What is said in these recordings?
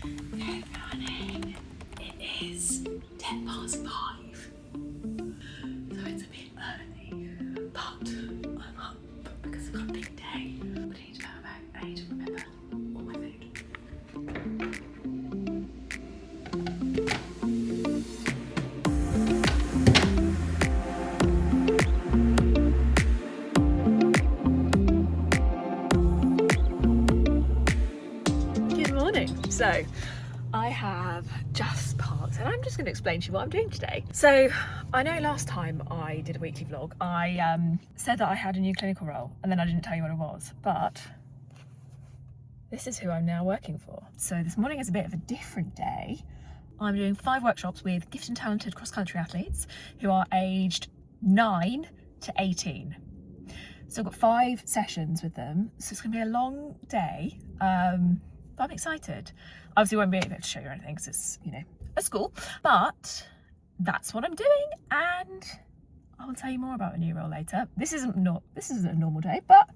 Good morning. It is 5:10. So it's a bit early, but I'm up because I've got a big day. What do I need to know about? I need to remember all my food. Good morning. So I have just parked and I'm just going to explain to you what I'm doing today. So I know last time I did a weekly vlog, I said that I had a new clinical role and then I didn't tell you what it was, but this is who I'm now working for. So this morning is a bit of a different day. I'm doing 5 workshops with gifted and talented cross-country athletes who are aged 9 to 18. So I've got 5 sessions with them. So it's going to be a long day, but I'm excited. Obviously won't be able to show you anything because it's, you know, a school, but that's what I'm doing and I will tell you more about the new role later. This isn't a normal day, but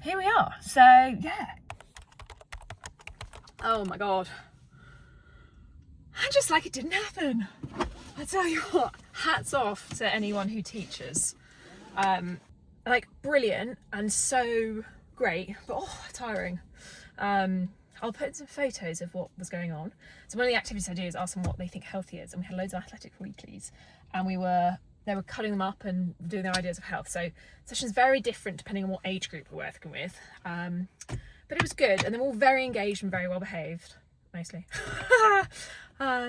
here we are. So yeah. Oh my God. And just like it didn't happen. I tell you what, hats off to anyone who teaches. Like brilliant and so great, but tiring. I'll put in some photos of what was going on. So one of the activities I do is ask them what they think healthy is, and we had loads of athletic weeklies, and they were cutting them up and doing their ideas of health. So sessions very different depending on what age group we're working with, but it was good, and they're all very engaged and very well behaved, mostly. But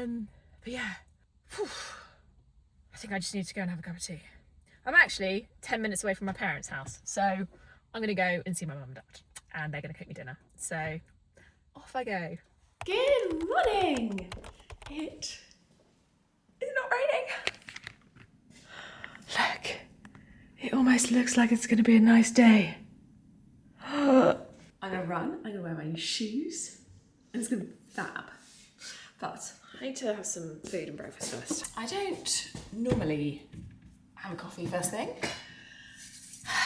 yeah, I think I just need to go and have a cup of tea. I'm actually 10 minutes away from my parents' house, so I'm gonna go and see my mum and dad, and they're gonna cook me dinner. So off I go. Good morning. It is not raining. Look, it almost looks like it's gonna be a nice day. I'm gonna run, I'm gonna wear my new shoes, and it's gonna be fab. But I need to have some food and breakfast first. I don't normally have a coffee first thing, but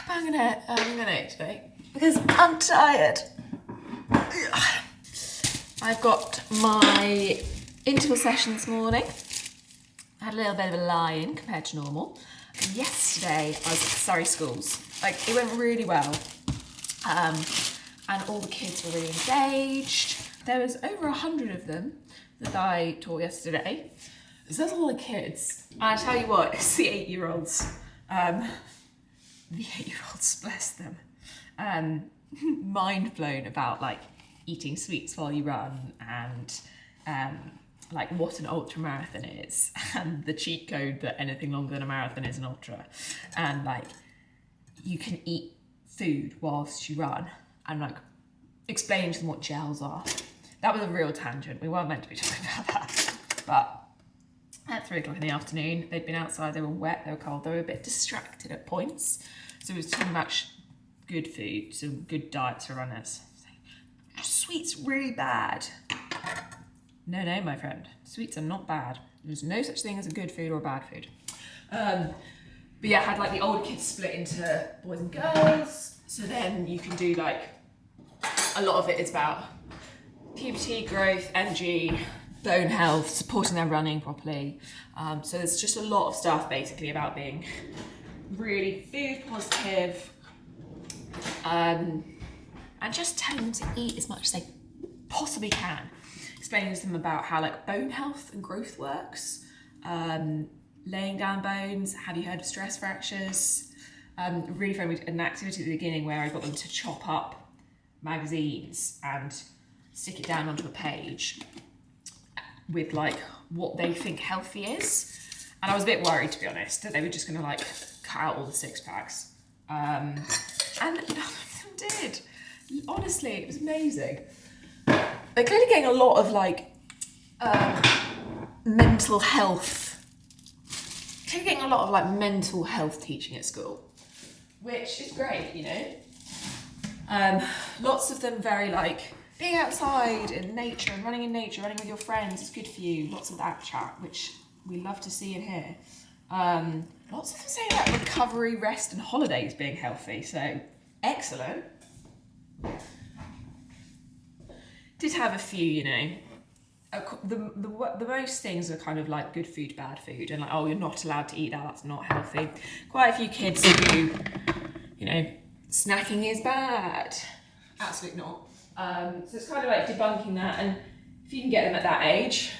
I'm gonna today because I'm tired. I've got my interval session this morning. I had a little bit of a lie-in compared to normal. Yesterday I was at Surrey schools. Like, it went really well. And all the kids were really engaged. There was over 100 of them that I taught yesterday. So that's all the kids. And I tell you what, it's the 8-year-olds. The 8-year-olds, bless them. Mind blown about like eating sweets while you run and like what an ultra marathon is and the cheat code that anything longer than a marathon is an ultra, and like you can eat food whilst you run, and like explaining to them what gels are. That was a real tangent. We weren't meant to be talking about that, but at 3 o'clock in the afternoon, they'd been outside, they were wet, they were cold, they were a bit distracted at points. So we was talking about good food, some good diets for runners. Sweets really bad. No, my friend. Sweets are not bad. There's no such thing as a good food or a bad food. But yeah, I had like the older kids split into boys and girls. So then you can do like, a lot of it is about puberty, growth, energy, bone health, supporting their running properly. So there's just a lot of stuff basically about being really food positive, and just telling them to eat as much as they possibly can. Explaining to them about how like bone health and growth works, laying down bones. Have you heard of stress fractures? Really fun, an activity at the beginning where I got them to chop up magazines and stick it down onto a page with like what they think healthy is. And I was a bit worried, to be honest, that they were just gonna like cut out all the 6-packs. And none of them did. Honestly, it was amazing. They're clearly getting a lot of like mental health. Clearly getting a lot of like mental health teaching at school, which is great, you know. Lots of them very like being outside in nature and running in nature, running with your friends is good for you. Lots of that chat, which we love to see and hear. Lots of them say that recovery, rest, and holidays being healthy. So excellent. did have a few, you know, the most things are kind of like good food, bad food, and like, oh, you're not allowed to eat that, that's not healthy. Quite a few kids who, you know, snacking is bad. Absolutely not. So it's kind of like debunking that, and if you can get them at that age,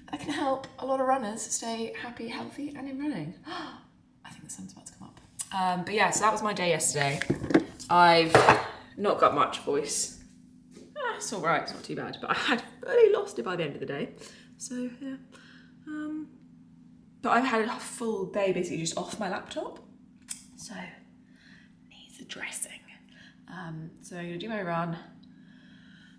that can help a lot of runners stay happy, healthy, and in running. I think the sun's about to come up. But yeah, so that was my day yesterday. I've not got much voice. It's all right, it's not too bad, but I had fully lost it by the end of the day. So yeah. But I've had a full day basically just off my laptop. So needs addressing. So I'm gonna do my run.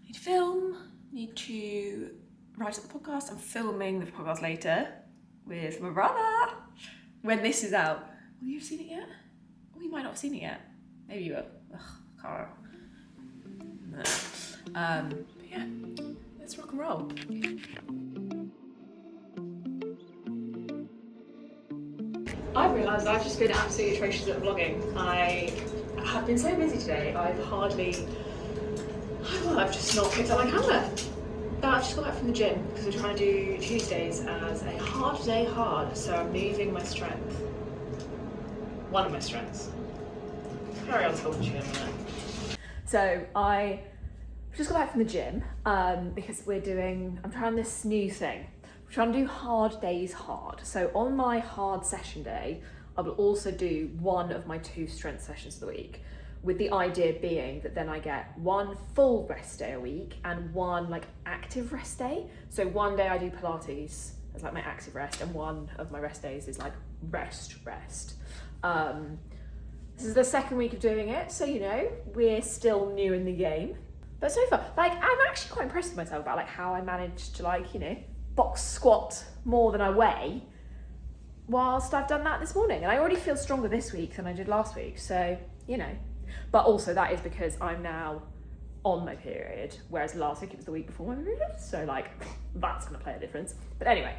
Need to film, need to write up the podcast. I'm filming the podcast later with my brother. When this is out. Will you have seen it yet? Oh, you might not have seen it yet. Maybe you will. Ugh, I can't remember. No. But yeah, let's rock and roll. I've realised I've just been absolutely atrocious at vlogging. I have been so busy today, I've just not picked up my camera. But I've just got back from the gym because we're trying to do Tuesdays as a hard day hard, so I'm moving my strength. One of my strengths. Carry on talking to you in a minute. So I just got back from the gym because I'm trying this new thing. We're trying to do hard days hard. So on my hard session day, I will also do one of my 2 strength sessions of the week, with the idea being that then I get 1 full rest day a week and 1 like active rest day. So one day I do Pilates as like my active rest, and one of my rest days is like rest. This is the 2nd week of doing it, so you know, we're still new in the game. But so far, like, I'm actually quite impressed with myself about like how I managed to like, you know, box squat more than I weigh whilst I've done that this morning. And I already feel stronger this week than I did last week, so, you know. But also that is because I'm now on my period, whereas last week it was the week before my period, so like, that's gonna play a difference. But anyway,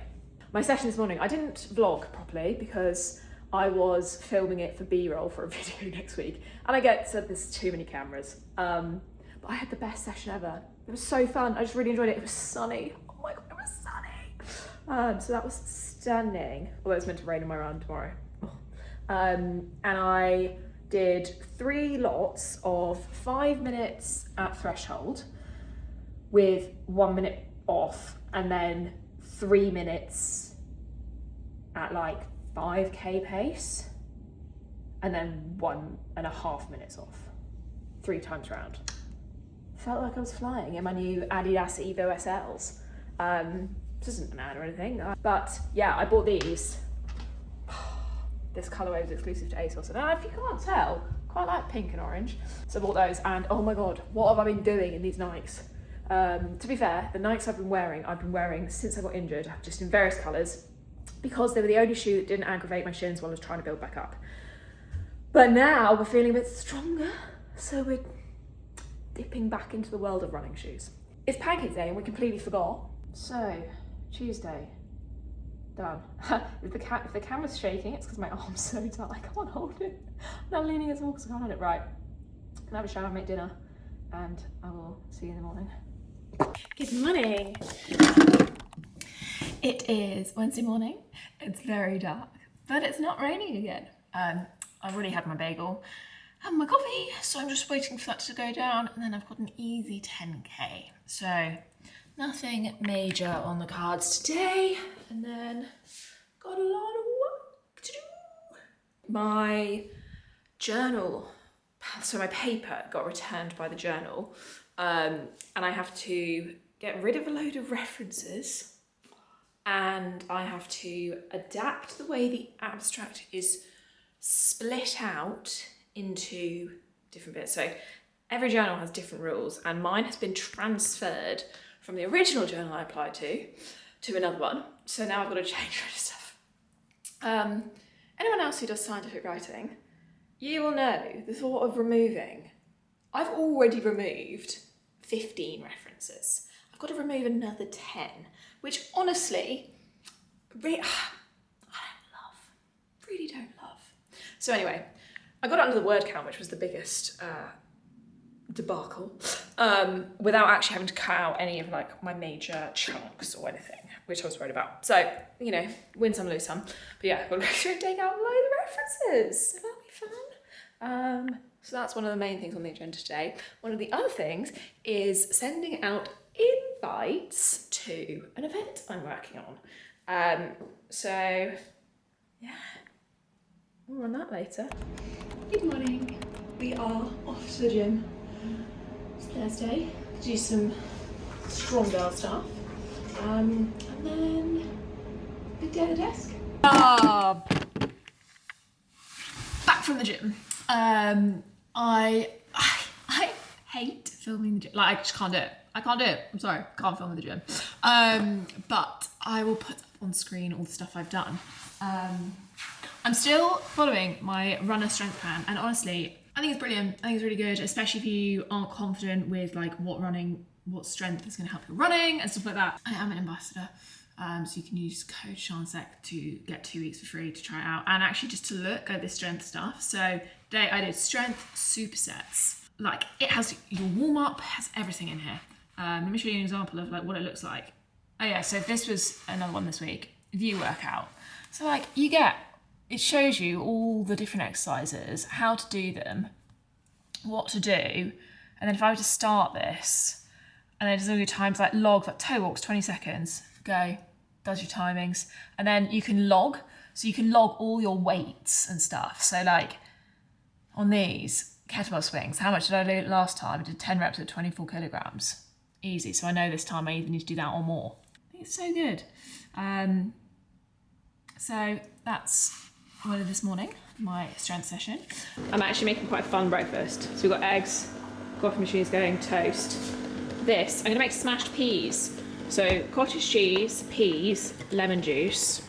my session this morning, I didn't vlog properly because I was filming it for B-roll for a video next week, and I get said there's too many cameras. But I had the best session ever. It was so fun. I just really enjoyed it. It was sunny. Oh my god, it was sunny. So that was stunning. Although it's meant to rain on my run tomorrow. And I did 3 lots of 5 minutes at threshold with 1 minute off, and then 3 minutes at like 5k pace, and then 1.5 minutes off, 3 times round. Felt like I was flying in my new Adidas Evo SLs. This isn't an ad or anything, but yeah, I bought these. This colourway was exclusive to ASOS, and if you can't tell, quite like pink and orange. So I bought those, and oh my god, what have I been doing in these Nikes? To be fair, the Nikes I've been wearing since I got injured, just in various colours, because they were the only shoe that didn't aggravate my shins while I was trying to build back up. But now we're feeling a bit stronger, so we're dipping back into the world of running shoes. It's Pancakes Day and we completely forgot. So, Tuesday, done. If the camera's shaking, it's because my arm's so tight, I can't hold it. And I'm leaning as well because I can't hold it. Right, I'm gonna have a shower, make dinner, and I will see you in the morning. Good morning. It is Wednesday morning. It's very dark, but it's not raining again. I've already had my bagel and my coffee, so I'm just waiting for that to go down, and then I've got an easy 10k. So nothing major on the cards today, and then got a lot of work to do. My journal, so my paper got returned by the journal, and I have to get rid of a load of references, and I have to adapt the way the abstract is split out into different bits. So every journal has different rules, and mine has been transferred from the original journal I applied to another one. So now I've got to change rid of stuff. Anyone else who does scientific writing, you will know the thought of removing. I've already removed 15 references. I've got to remove another 10, which honestly, I don't love, really don't love. So anyway, I got it under the word count, which was the biggest debacle, without actually having to cut out any of like my major chunks or anything, which I was worried about. So, you know, win some, lose some. But yeah, we'll go through and take out a load of references. So that'll be fun. So that's one of the main things on the agenda today. One of the other things is sending out invites to an event I'm working on. So yeah, more on that later. Good morning. We are off to the gym. It's Thursday. Do some strong girl stuff. And then big day at the desk. Back from the gym. I hate filming the gym. Like, I just can't do it. I can't do it. I'm sorry, can't film in the gym. But I will put up on screen all the stuff I've done. I'm still following my runner strength plan, and honestly, I think it's brilliant. I think it's really good, especially if you aren't confident with like what strength is going to help your running and stuff like that. I am an ambassador, so you can use code ShawnSec to get 2 weeks for free to try it out, and actually just to look at this strength stuff. So today I did strength supersets. Like, it has your warm up, has everything in here. Let me show you an example of like what it looks like. Oh yeah, so this was another one this week, view workout. So like it shows you all the different exercises, how to do them, what to do. And then if I were to start this, and then just all your times, like log, like toe walks, 20 seconds, go, does your timings. And then you can log, so you can log all your weights and stuff. So like on these kettlebell swings, how much did I do last time? I did 10 reps at 24 kilograms. Easy. So I know this time I either need to do that or more. I think it's so good. So that's what I did this morning, my strength session. I'm actually making quite a fun breakfast. So we've got eggs, coffee machine's going, toast. This, I'm gonna make smashed peas. So cottage cheese, peas, lemon juice.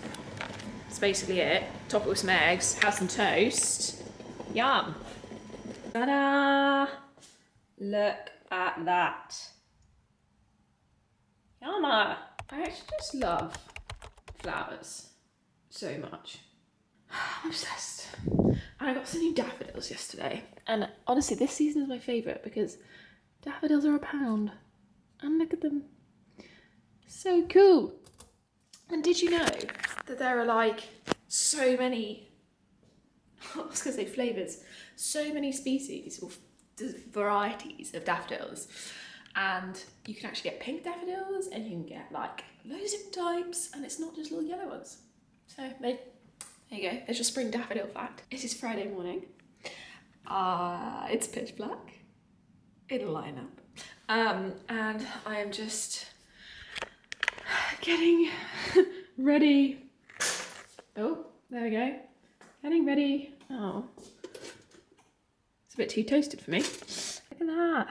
That's basically it. Top it with some eggs, have some toast. Yum. Ta-da! Look at that. Yumma. I actually just love flowers so much. I'm obsessed. And I got some new daffodils yesterday. And honestly, this season is my favourite because daffodils are £1. And look at them. So cool. And did you know that there are like so many, I was going to say flavours, so many species or varieties of daffodils. And you can actually get pink daffodils and you can get like loads of different types, and it's not just little yellow ones. So there you go, there's your spring daffodil fact. It is Friday morning. It's pitch black in a lineup. And I am just getting ready. Oh, there we go. Getting ready. Oh, it's a bit too toasted for me. Look at that.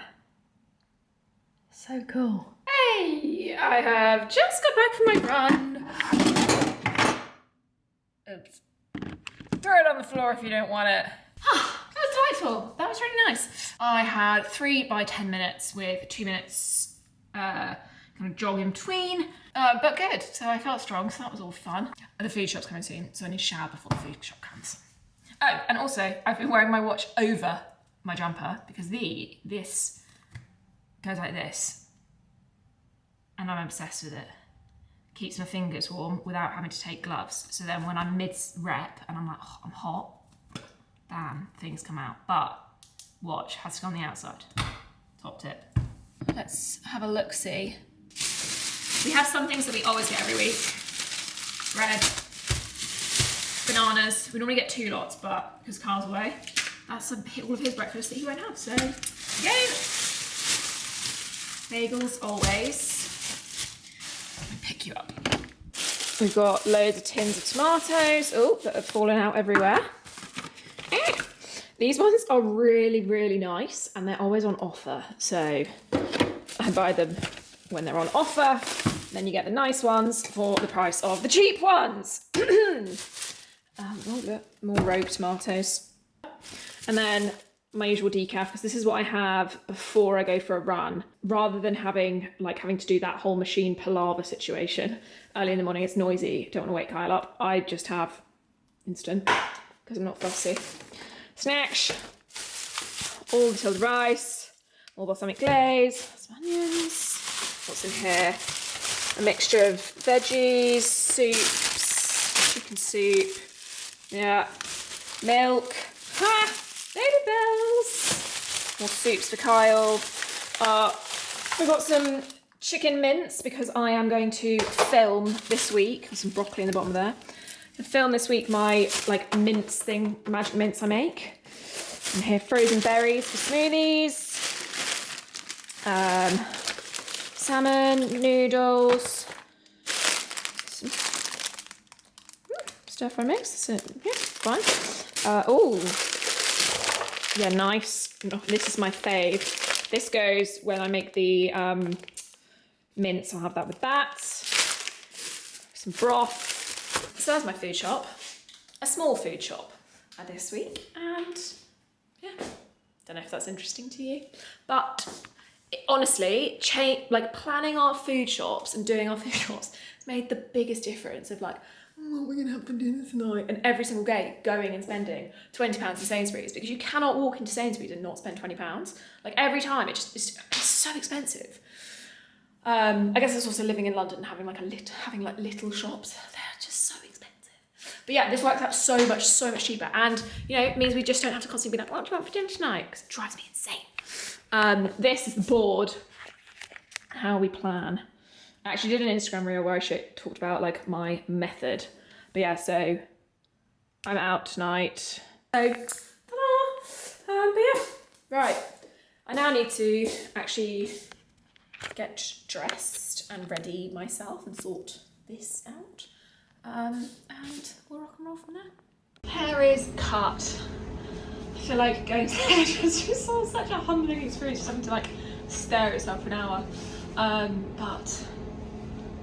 So cool. Hey, I have just got back from my run. Oops. Throw it on the floor if you don't want it. That was delightful. That was really nice. I had 3 by 10 minutes with 2 minutes kind of jog in between, but good. So I felt strong, so that was all fun. And the food shop's coming soon, so I need to shower before the food shop comes. Oh, and also I've been wearing my watch over my jumper because this goes like this, and I'm obsessed with it. Keeps my fingers warm without having to take gloves. So then when I'm mid-rep and I'm like, oh, I'm hot, bam, things come out. But watch has to go on the outside. Top tip. Let's have a look-see. We have some things that we always get every week. Bread, bananas. We normally get 2 lots, but because Carl's away, that's all of his breakfast that he won't have. So, yay! Bagels always. Let me pick you up. We've got loads of tins of tomatoes, that have fallen out everywhere. These ones are really, really nice, and they're always on offer. So I buy them when they're on offer. Then you get the nice ones for the price of the cheap ones. More rogue tomatoes. And then my usual decaf, because this is what I have before I go for a run, rather than having to do that whole machine palaver situation early in the morning. It's noisy, don't want to wake Kyle up. I just have instant because I'm not fussy. Snacks, all the chilled rice, All balsamic glaze, some onions. What's in here? A mixture of veggies, soups, chicken soup, yeah, milk, baby bells, more soups for Kyle. We've got some chicken mince because I am going to film this week. There's some broccoli in the bottom there. To film this week my like mince thing, magic mince I make. And here frozen berries for smoothies. Salmon, noodles, some stir fry mix. So, yeah, fine. Oh, yeah, nice. Oh, this is my fave. This goes when I make the mince. I'll have that with that. Some broth. So that's my food shop. A small food shop this week, and yeah, don't know if that's interesting to you, but. Honestly, like planning our food shops and doing our food shops has made the biggest difference of like, what are we going to have for dinner tonight? And every single day going and spending £20 at Sainsbury's, because you cannot walk into Sainsbury's and not spend £20. Like every time, it's so expensive. I guess it's also living in London and having little shops. They're just so expensive. But yeah, this works out so much cheaper. And you know, it means we just don't have to constantly be like, what do you want for dinner tonight? Because it drives me insane. This is the board, how we plan. I actually did an Instagram reel where I talked about like my method. But yeah, so I'm out tonight. So, ta-da! But yeah, right. I now need to actually get dressed and ready myself and sort this out. And we'll rock and roll from there. Hair is cut. I feel like going to the hairdresser is such a humbling experience, just having to like stare at yourself for an hour. But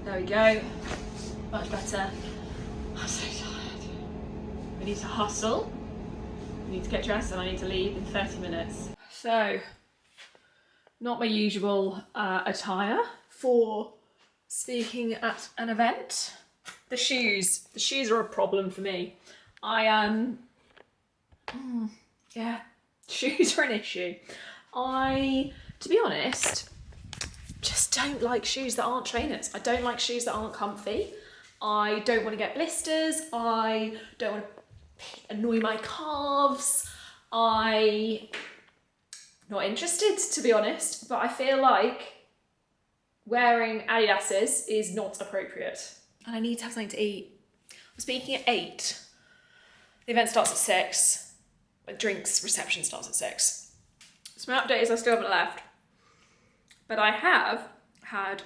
there we go, much better. I'm so tired. We need to hustle, we need to get dressed, and I need to leave in 30 minutes. So, not my usual attire for speaking at an event. The shoes are a problem for me. Yeah, shoes are an issue. To be honest, just don't like shoes that aren't trainers. I don't like shoes that aren't comfy. I don't want to get blisters. I don't want to annoy my calves. I'm not interested, to be honest, but I feel like wearing Adidas's is not appropriate. And I need to have something to eat. I'm speaking at 8. The event starts at 6. Drinks reception starts at 6. So my update is I still haven't left, but I have had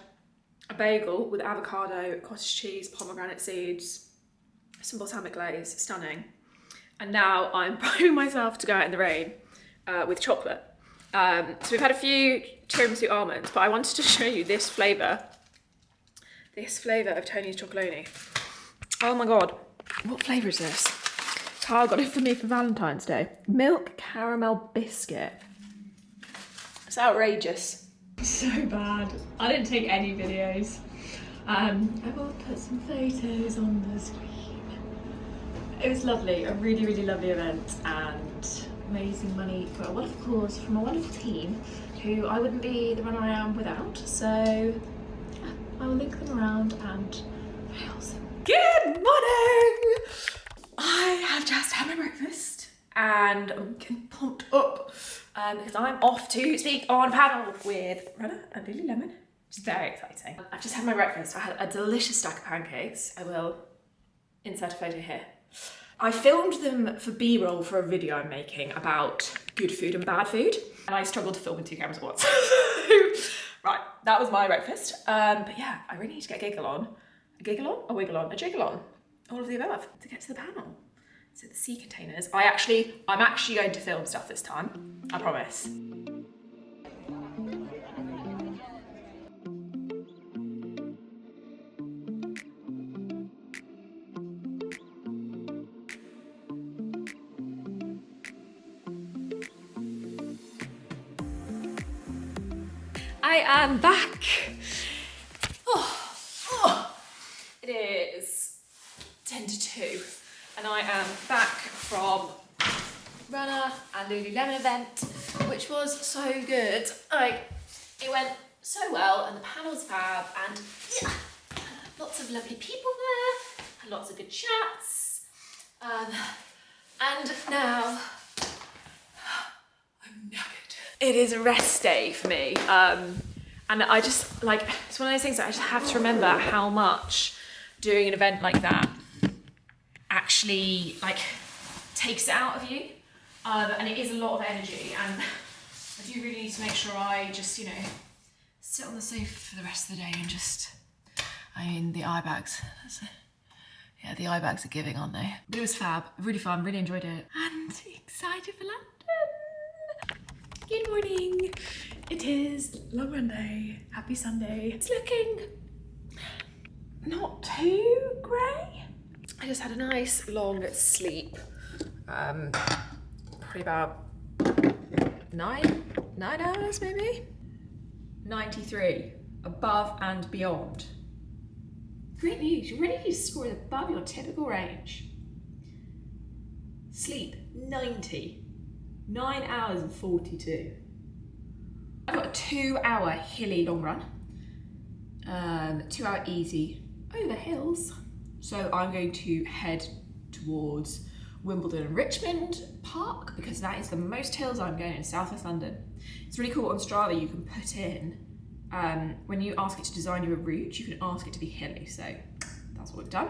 a bagel with avocado, cottage cheese, pomegranate seeds, some balsamic glaze, stunning. And now I'm priming myself to go out in the rain with chocolate. So we've had a few tiramisu almonds, but I wanted to show you this flavour of Tony's Chocolonely. Oh my god, what flavour is this? Carl got it for me for Valentine's Day. Milk caramel biscuit. It's outrageous. So bad. I didn't take any videos. I will put some photos on the screen. It was lovely, a really, really lovely event, and raising money for a wonderful cause from a wonderful team who I wouldn't be the runner I am without. So yeah, I will link them around and very awesome. Good morning! I have just had my breakfast and I'm getting pumped up because I'm off to speak on a panel with Rana and Lululemon, which is very exciting. I've just had my breakfast. I had a delicious stack of pancakes. I will insert a photo here. I filmed them for B-roll for a video I'm making about good food and bad food, and I struggled to film with 2 cameras at once. Right, that was my breakfast. But yeah, I really need to get a giggle on. A giggle on? A wiggle on? A jiggle on? All of the above to get to the panel. So the sea containers. I'm actually going to film stuff this time. I promise. I am back. It is 10 to 2 and I am back from Runner and Lululemon event which was so good. Like, it went so well, and the panel was fab, and yeah, lots of lovely people there, and lots of good chats. And now I'm knackered. It is a rest day for me. And I just, like, it's one of those things that I just have to remember how much doing an event like that actually, like, takes it out of you. And it is a lot of energy, and I do really need to make sure I just, you know, sit on the sofa for the rest of the day and just, I mean, the eye bags. Yeah, the eye bags are giving, aren't they? But it was fab, really fun, really enjoyed it. And excited for London. Good morning. It is Long Monday. Happy Sunday. It's looking not too grey. I just had a nice long sleep. Probably about nine hours maybe. 93, above and beyond. Great news, you're ready to score above your typical range. Sleep, 90. 9 hours and 42. I've got a 2-hour hilly long run. 2-hour easy over hills. So I'm going to head towards Wimbledon and Richmond Park, because that is the most hills I'm going in South West London. It's really cool on Strava, you can put in, when you ask it to design you a route, you can ask it to be hilly, so that's what we've done.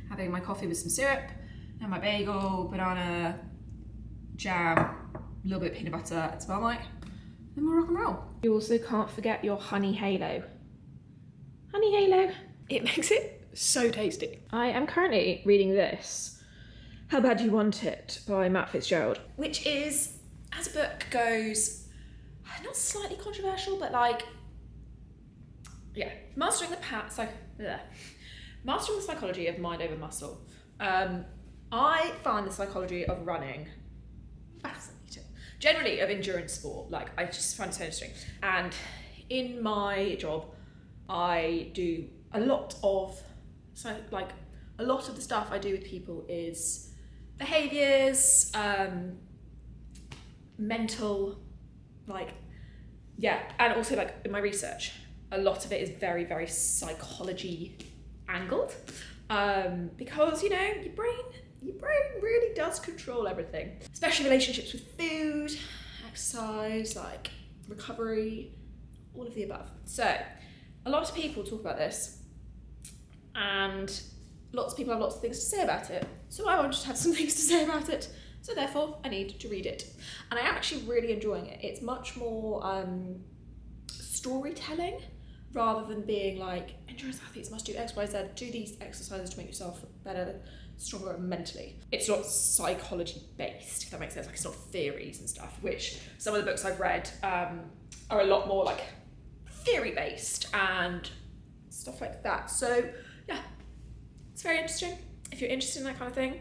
Having my coffee with some syrup, and my bagel, banana, jam, a little bit of peanut butter and some Marmite, then we'll rock and roll. You also can't forget your honey halo. Honey halo, it makes it so tasty. I am currently reading this, How Bad Do You Want It by Matt Fitzgerald, which is, as a book goes, not slightly controversial, but like, yeah, mastering the psychology of mind over muscle. I find the psychology of running fascinating. Generally of endurance sport, like I just find it so interesting. And in my job, I do a lot of, so like a lot of the stuff I do with people is behaviors, mental, like, yeah, and also like in my research, a lot of it is very, very psychology angled, because, you know, your brain really does control everything, especially relationships with food, exercise, like recovery, all of the above. So a lot of people talk about this, and lots of people have lots of things to say about it. So I wanted to have some things to say about it. So therefore I need to read it. And I am actually really enjoying it. It's much more storytelling rather than being like, endurance athletes must do X, Y, Z, do these exercises to make yourself better, stronger mentally. It's not psychology based, if that makes sense. Like, it's not theories and stuff, which some of the books I've read are a lot more like theory based and stuff like that. So yeah, it's very interesting. If you're interested in that kind of thing,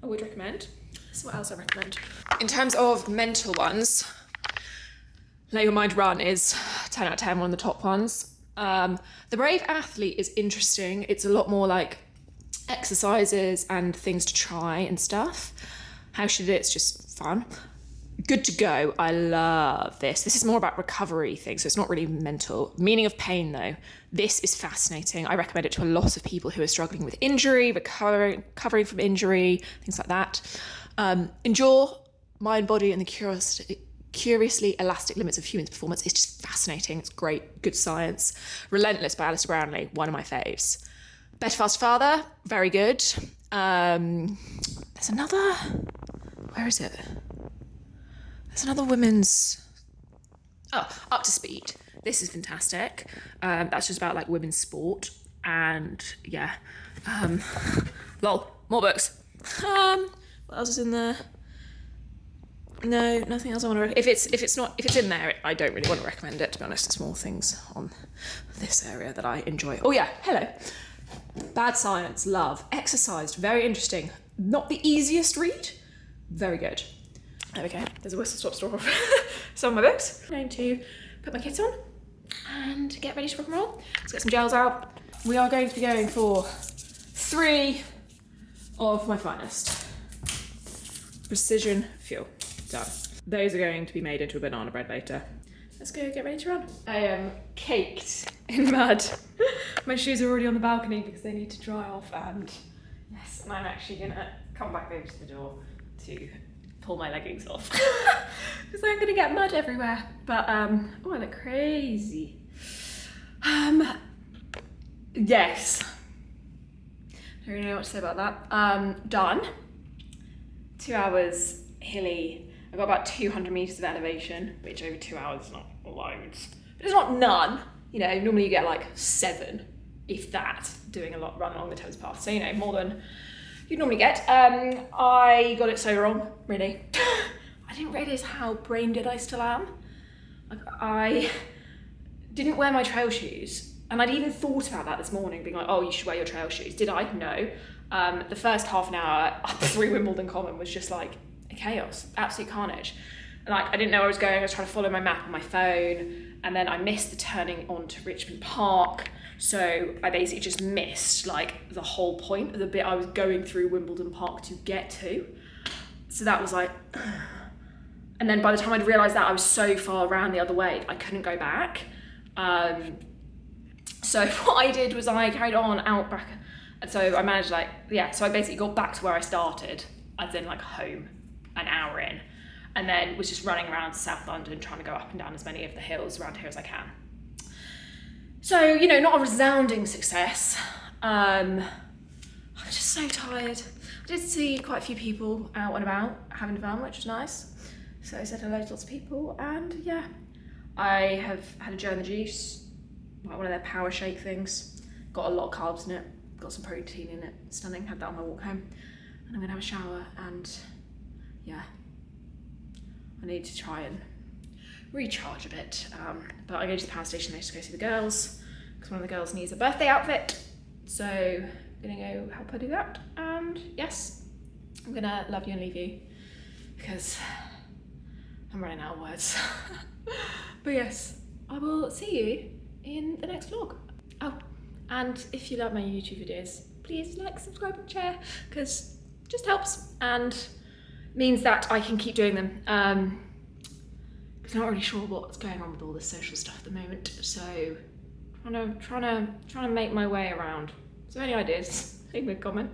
I would recommend. So what else I recommend? In terms of mental ones, Let Your Mind Run is 10 out of 10, one of the top ones. The Brave Athlete is interesting. It's a lot more like exercises and things to try and stuff. How She Did It, it's just fun. Good to Go, I love this. This is more about recovery things, so it's not really mental. Meaning of Pain, though, this is fascinating. I recommend it to a lot of people who are struggling with injury, recovering from injury, things like that. Endure, Mind, Body, and the Curiously Elastic Limits of Human Performance. It's just fascinating. It's great, good science. Relentless by Alistair Brownlee, one of my faves. Better, Faster, Father, very good. There's another, where is it? There's another women's, Up to Speed. This is fantastic. That's just about like women's sport, and yeah. Lol, more books. What else is in there? No, nothing else I want to. If it's in there, I don't really want to recommend it. To be honest, it's more things on this area that I enjoy. Oh yeah, hello. Bad Science, love. Exercised, very interesting. Not the easiest read, very good. There we go. There's a whistle-stop store of some of my books. I'm going to put my kit on and get ready to rock and roll. Let's get some gels out. We are going to be going for 3 of my finest. Precision Fuel. Done. Those are going to be made into a banana bread later. Let's go get ready to run. I am caked in mud. My shoes are already on the balcony because they need to dry off, and yes, and I'm actually gonna come back over to the door to pull my leggings off because I'm gonna get mud everywhere. But oh, I look crazy. Yes. I don't really know what to say about that. Done. 2 hours hilly. I got about 200 meters of elevation, which over 2 hours is not loads. But it's not none. You know, normally you get like 7, if that, doing a lot run along the Thames path. So, you know, more than you normally get. I got it so wrong, really. I didn't realise how brain dead I still am. Like, I didn't wear my trail shoes. And I'd even thought about that this morning, being like, oh, you should wear your trail shoes. Did I? No. The first half an hour up through Wimbledon Common was just like a chaos, absolute carnage. And like, I didn't know where I was going. I was trying to follow my map on my phone. And then I missed the turning onto Richmond Park. So I basically just missed like the whole point of the bit I was going through Wimbledon Park to get to. So that was like, and then by the time I'd realised that, I was so far around the other way, I couldn't go back. So what I did was I carried on out back, and so I managed like, yeah, so I basically got back to where I started, as in like home, an hour in, and then was just running around South London trying to go up and down as many of the hills around here as I can. So, you know, not a resounding success. I'm just so tired. I did see quite a few people out and about having fun, which was nice. So I said hello to lots of people, and yeah, I have had a Joe and the Juice, like one of their power shake things. Got a lot of carbs in it, got some protein in it, stunning. Had that on my walk home. And I'm gonna have a shower, and yeah, I need to try and recharge a bit. But I go to the power station later to go see the girls, because one of the girls needs a birthday outfit. So I'm gonna go help her do that. And yes, I'm gonna love you and leave you, because I'm running out of words. But yes, I will see you in the next vlog. Oh, and if you love my YouTube videos, please like, subscribe and share, because it just helps and means that I can keep doing them. Because I'm not really sure what's going on with all this social stuff at the moment, so trying to make my way around. So any ideas, leave me a comment.